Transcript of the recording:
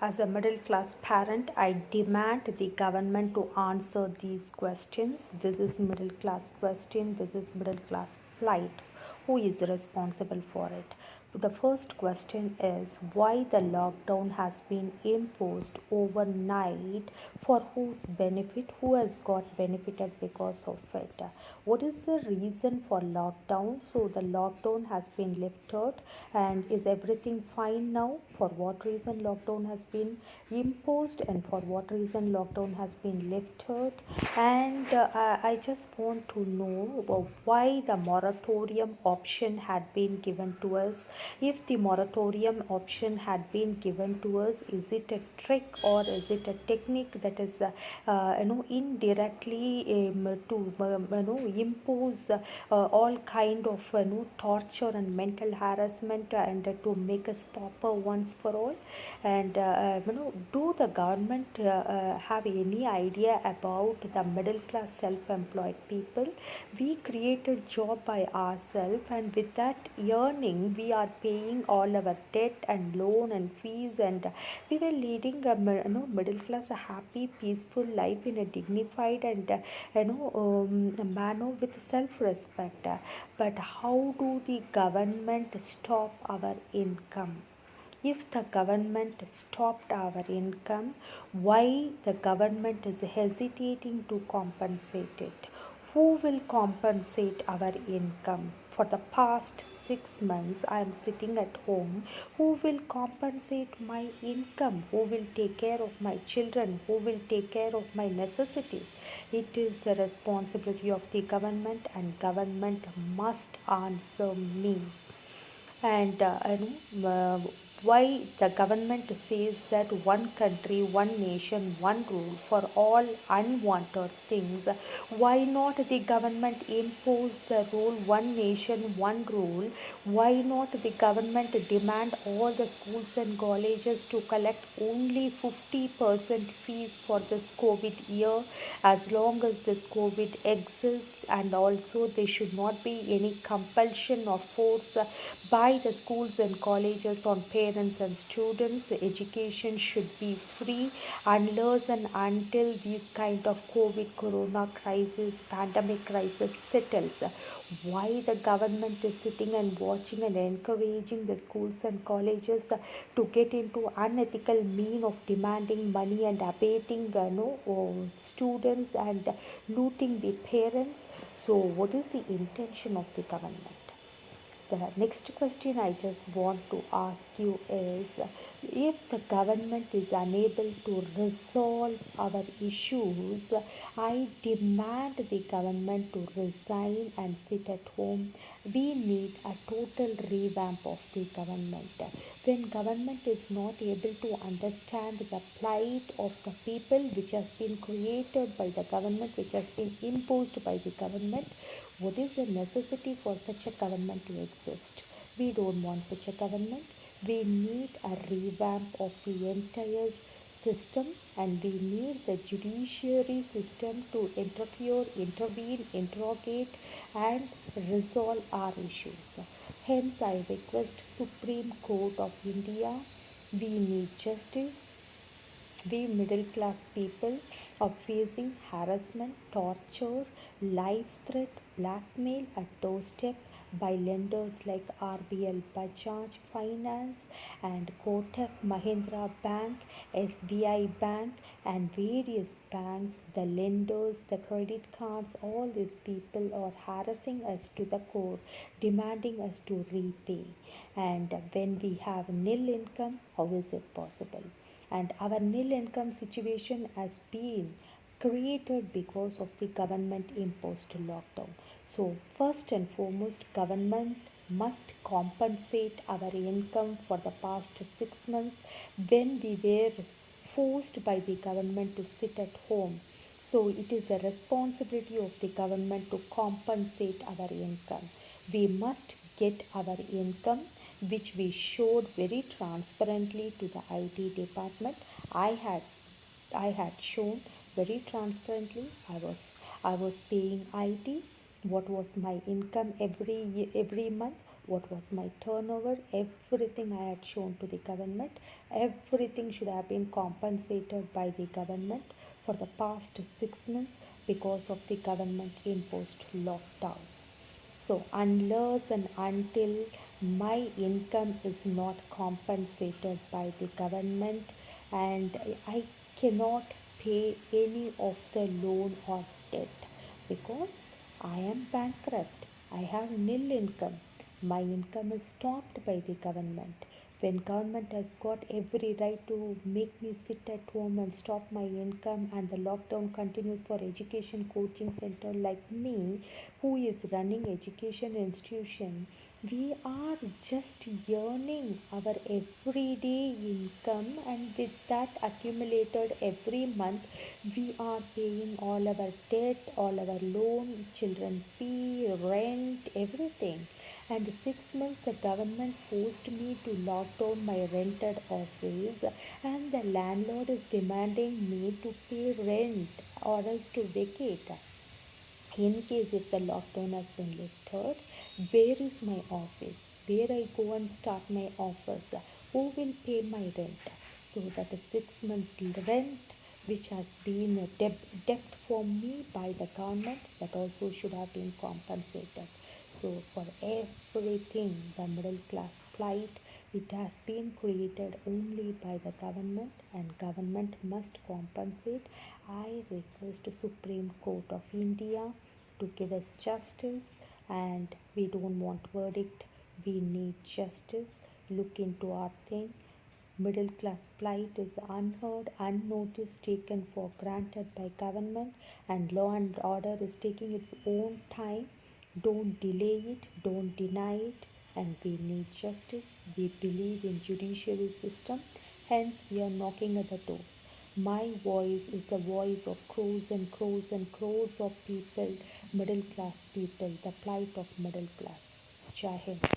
As a middle class parent, I demand the government to answer these questions. This is middle class question, this is middle class plight. Who is responsible for it? The first question is why the lockdown has been imposed overnight, for whose benefit, who has got benefited because of it. What is the reason for lockdown? So the lockdown has been lifted, and is everything fine now? For what reason lockdown has been imposed, and for what reason lockdown has been lifted? And I just want to know why the moratorium option had been given to us. If the moratorium option had been given to us, is it a trick or is it a technique that is indirectly to impose all kind of torture and mental harassment, and to make us pauper once for all? And do the government have any idea about the middle class self-employed people? We created job by ourselves, and with that earning we are paying all our debt and loan and fees, and we were leading a middle class a happy peaceful life in a dignified and a manner with self-respect. But how do the government stop our income? If the government stopped our income, why the government is hesitating to compensate it? Who will compensate our income? For the past 6 months, I am sitting at home. Who will compensate my income? Who will take care of my children? Who will take care of my necessities? It is the responsibility of the government, and government must answer me. And why the government says that one country, one nation, one rule for all unwanted things? Why not the government impose the rule one nation, one rule? Why not the government demand all the schools and colleges to collect only 50% fees for this COVID year, as long as this COVID exists? And also there should not be any compulsion or force by the schools and colleges on parents and students. Education should be free unless and until these kind of COVID corona crisis, pandemic crisis settles. Why the government is sitting and watching and encouraging the schools and colleges to get into unethical mean of demanding money and abating students and looting the parents? So what is the intention of the government? The next question I just want to ask you is, if the government is unable to resolve our issues, I demand the government to resign and sit at home. We need a total revamp of the government. When government is not able to understand the plight of the people, which has been created by the government, which has been imposed by the government, what is the necessity for such a government to exist? We don't want such a government. We need a revamp of the entire system, and we need the judiciary system to interfere, intervene, interrogate, and resolve our issues. Hence, I request Supreme Court of India. We need justice. We middle class people are facing harassment, torture, life threat, blackmail at doorstep by lenders like RBL Bajaj Finance and Kotak Mahindra Bank, SBI Bank, and various banks. The lenders, the credit cards, all these people are harassing us to the core, demanding us to repay. And when we have nil income, how is it possible? And our nil income situation has been created because of the government imposed lockdown. So first and foremost, government must compensate our income for the past 6 months when we were forced by the government to sit at home. So it is the responsibility of the government to compensate our income. We must get our income, which we showed very transparently to the IT department. I had I had shown very transparently. I was paying IT. What was my income every month? what was my turnover, everything I had shown to the government. Everything should have been compensated by the government for the past 6 months because of the government imposed lockdown. So, unless and until my income is not compensated by the government and I cannot pay any of the loan or debt because I am bankrupt, I have nil income. My income is stopped by the government. When government has got every right to make me sit at home and stop my income, and the lockdown continues for education coaching center like me, who is running education institution, we are just earning our everyday income, and with that accumulated every month we are paying all our debt, all our loan, children fee, rent, everything. And 6 months the government forced me to lock down my rented office, and the landlord is demanding me to pay rent or else to vacate. In case if the lockdown has been lifted, where is my office? Where I go and start my office? Who will pay my rent? So that is 6 months rent which has been a debt for me by the government, that also should have been compensated. So for everything, the middle class plight, it has been created only by the government, and government must compensate. I request Supreme Court of India to give us justice, and we don't want verdict, we need justice. Look into our thing. Middle class plight is unheard, unnoticed, taken for granted by government, and law and order is taking its own time. Don't delay it, don't deny it, and we need justice. We believe in judiciary system, hence we are knocking at the doors. My voice is the voice of crores and crores and crores of people, middle class people, the plight of middle class. Jai Hind.